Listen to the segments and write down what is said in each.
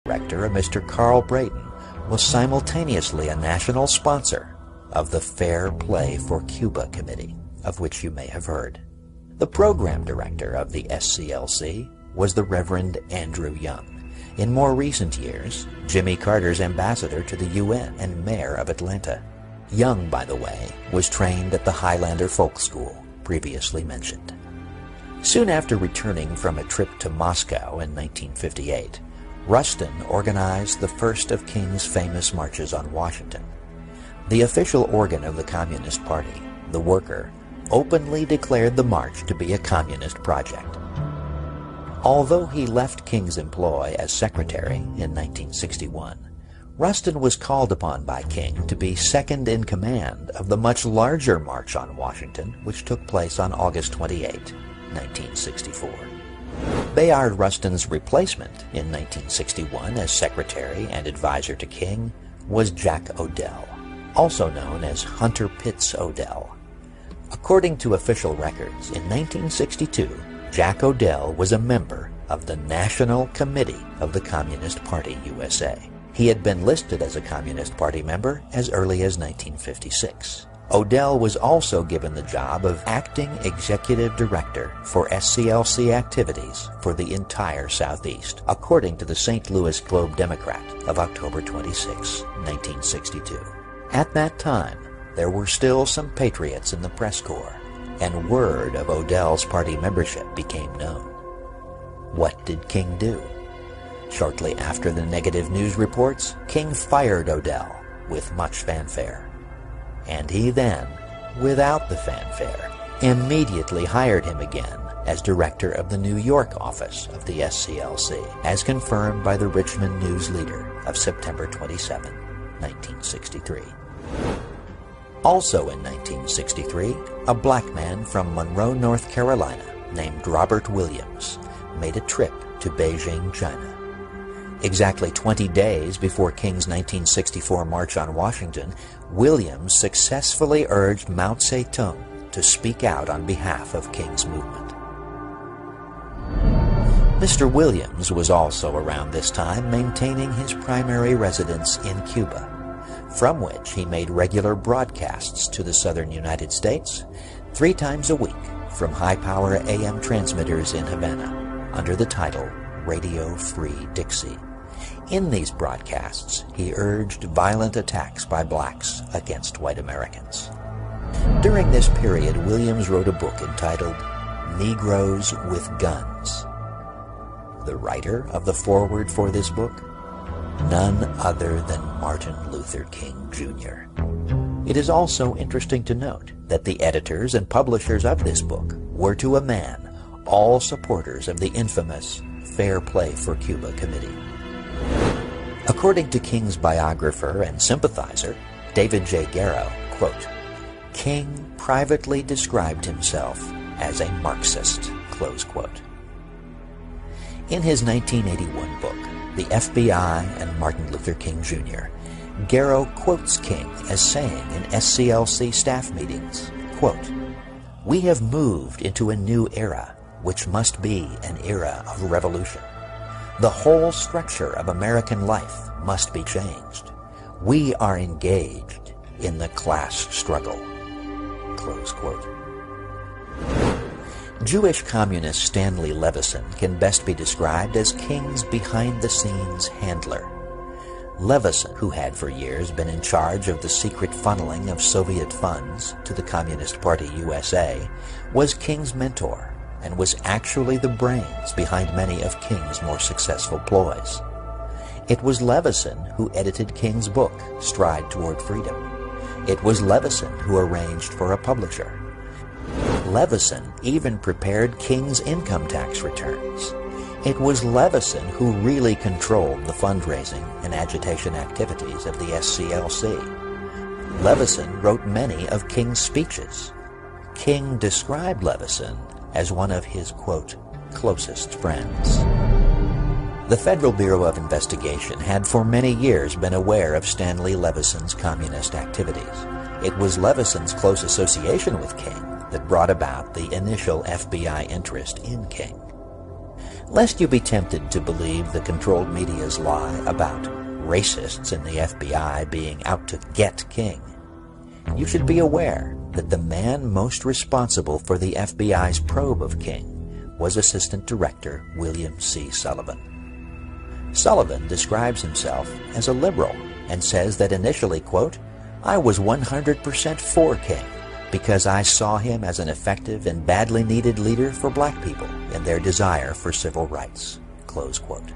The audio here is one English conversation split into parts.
director, a Mr. Carl Brayton, was simultaneously a national sponsor of the Fair Play for Cuba Committee, of which you may have heard. The program director of the SCLC was the Reverend Andrew Young, in more recent years, Jimmy Carter's ambassador to the UN and mayor of Atlanta. Young, by the way, was trained at the Highlander Folk School, previously mentioned. Soon after returning from a trip to Moscow in 1958, Rustin organized the first of King's famous marches on Washington. The official organ of the Communist Party, the Worker, openly declared the march to be a communist project. Although he left King's employ as secretary in 1961, Rustin was called upon by King to be second in command of the much larger March on Washington, which took place on August 28, 1964. Bayard Rustin's replacement in 1961 as secretary and advisor to King was Jack Odell, also known as Hunter Pitts Odell. According to official records, in 1962, Jack Odell was a member of the National Committee of the Communist Party USA. He had been listed as a Communist Party member as early as 1956. Odell was also given the job of acting executive director for SCLC activities for the entire Southeast, according to the St. Louis Globe-Democrat of October 26, 1962. At that time, there were still some patriots in the press corps, and word of Odell's party membership became known. What did King do? Shortly after the negative news reports, King fired Odell with much fanfare. And he then, without the fanfare, immediately hired him again as director of the New York office of the SCLC, as confirmed by the Richmond News Leader of September 27, 1963. Also in 1963, a black man from Monroe, North Carolina, named Robert Williams, made a trip to Beijing, China. Exactly 20 days before King's 1964 March on Washington, Williams successfully urged Mao Zedong to speak out on behalf of King's movement. Mr. Williams was also around this time maintaining his primary residence in Cuba, from which he made regular broadcasts to the southern United States 3 times a week from high-power AM transmitters in Havana under the title Radio Free Dixie. In these broadcasts, he urged violent attacks by blacks against white Americans. During this period, Williams wrote a book entitled Negroes with Guns. The writer of the foreword for this book? None other than Martin Luther King, Jr. It is also interesting to note that the editors and publishers of this book were, to a man, all supporters of the infamous Fair Play for Cuba Committee. According to King's biographer and sympathizer, David J. Garrow, quote, King privately described himself as a Marxist, close quote. In his 1981 book, The FBI and Martin Luther King, Jr., Garrow quotes King as saying in SCLC staff meetings, quote, "We have moved into a new era, which must be an era of revolution. The whole structure of American life must be changed. We are engaged in the class struggle." Close quote. Jewish communist Stanley Levison can best be described as King's behind-the-scenes handler. Levison, who had for years been in charge of the secret funneling of Soviet funds to the Communist Party USA, was King's mentor and was actually the brains behind many of King's more successful ploys. It was Levison who edited King's book, Stride Toward Freedom. It was Levison who arranged for a publisher. Levison even prepared King's income tax returns. It was Levison who really controlled the fundraising and agitation activities of the SCLC. Levison wrote many of King's speeches. King described Levison as one of his, quote, closest friends. The Federal Bureau of Investigation had for many years been aware of Stanley Levison's communist activities. It was Levison's close association with King that brought about the initial FBI interest in King. Lest you be tempted to believe the controlled media's lie about racists in the FBI being out to get King, you should be aware that the man most responsible for the FBI's probe of King was Assistant Director William C. Sullivan. Sullivan describes himself as a liberal and says that initially, quote, "I was 100% for King because I saw him as an effective and badly needed leader for black people in their desire for civil rights," close quote.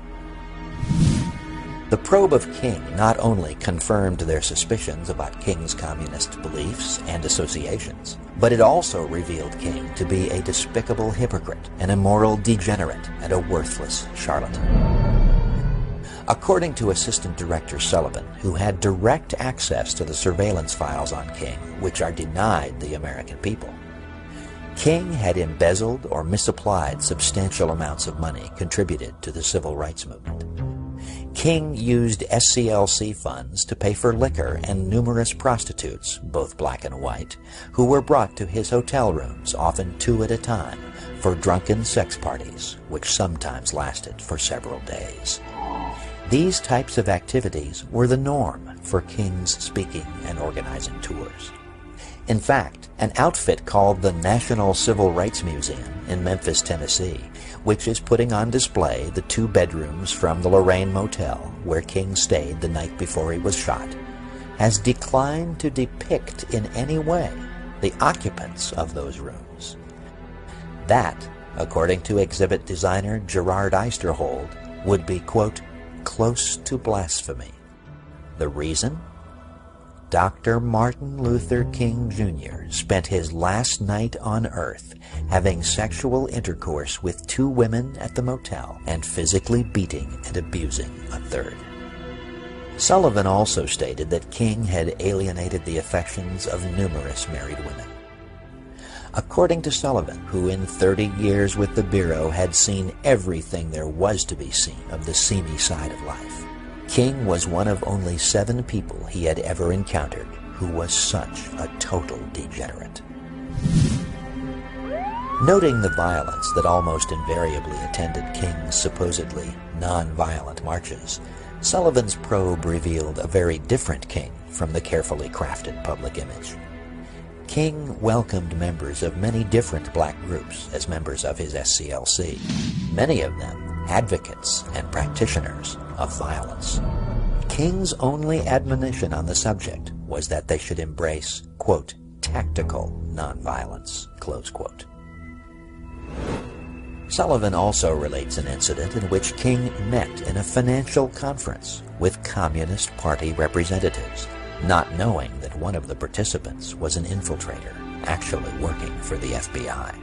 The probe of King not only confirmed their suspicions about King's communist beliefs and associations, but it also revealed King to be a despicable hypocrite, an immoral degenerate, and a worthless charlatan. According to Assistant Director Sullivan, who had direct access to the surveillance files on King, which are denied the American people, King had embezzled or misapplied substantial amounts of money contributed to the civil rights movement. King used SCLC funds to pay for liquor and numerous prostitutes, both black and white, who were brought to his hotel rooms, often 2 at a time, for drunken sex parties, which sometimes lasted for several days. These types of activities were the norm for King's speaking and organizing tours. In fact, an outfit called the National Civil Rights Museum in Memphis, Tennessee, which is putting on display the 2 bedrooms from the Lorraine Motel where King stayed the night before he was shot, has declined to depict in any way the occupants of those rooms. That, according to exhibit designer Gerard Eisterhold, would be, quote, "close to blasphemy." The reason? Dr. Martin Luther King Jr. spent his last night on Earth having sexual intercourse with 2 women at the motel and physically beating and abusing a 3rd. Sullivan also stated that King had alienated the affections of numerous married women. According to Sullivan, who in 30 years with the Bureau had seen everything there was to be seen of the seamy side of life, King was one of only 7 people he had ever encountered who was such a total degenerate. Noting the violence that almost invariably attended King's supposedly non-violent marches, Sullivan's probe revealed a very different King from the carefully crafted public image. King welcomed members of many different black groups as members of his SCLC, many of them advocates and practitioners of violence. King's only admonition on the subject was that they should embrace, quote, "tactical nonviolence," close quote. Sullivan also relates an incident in which King met in a financial conference with Communist Party representatives, not knowing that one of the participants was an infiltrator actually working for the FBI.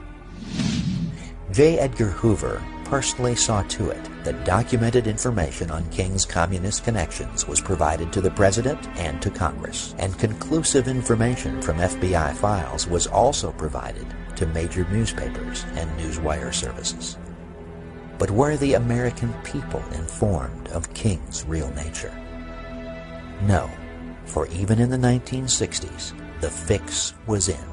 J. Edgar Hoover personally saw to it that documented information on King's communist connections was provided to the President and to Congress, and conclusive information from FBI files was also provided to major newspapers and newswire services. But were the American people informed of King's real nature? No, for even in the 1960s, the fix was in.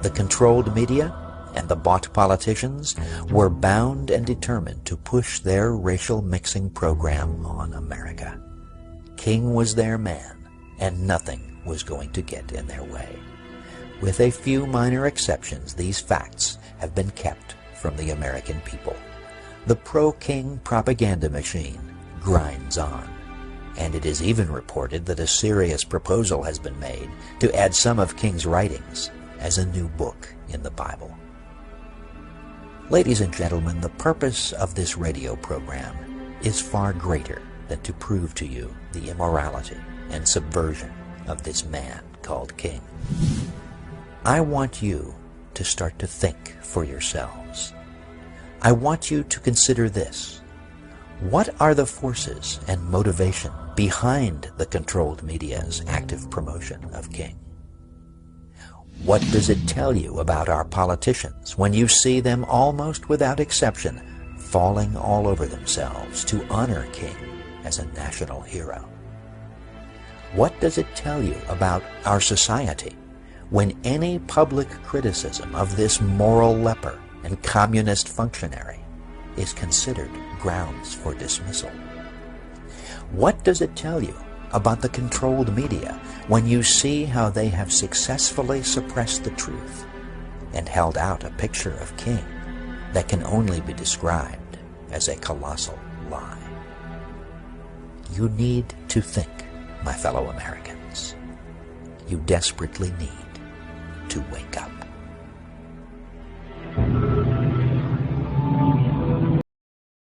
The controlled media and the bought politicians were bound and determined to push their racial mixing program on America. King was their man, and nothing was going to get in their way. With a few minor exceptions, these facts have been kept from the American people. The pro-King propaganda machine grinds on, and it is even reported that a serious proposal has been made to add some of King's writings as a new book in the Bible. Ladies and gentlemen, the purpose of this radio program is far greater than to prove to you the immorality and subversion of this man called King. I want you to start to think for yourselves. I want you to consider this. What are the forces and motivation behind the controlled media's active promotion of King? What does it tell you about our politicians when you see them almost without exception falling all over themselves to honor King as a national hero? What does it tell you about our society when any public criticism of this moral leper and communist functionary is considered grounds for dismissal? What does it tell you about the controlled media when you see how they have successfully suppressed the truth and held out a picture of King that can only be described as a colossal lie? You need to think, my fellow Americans. You desperately need to wake up.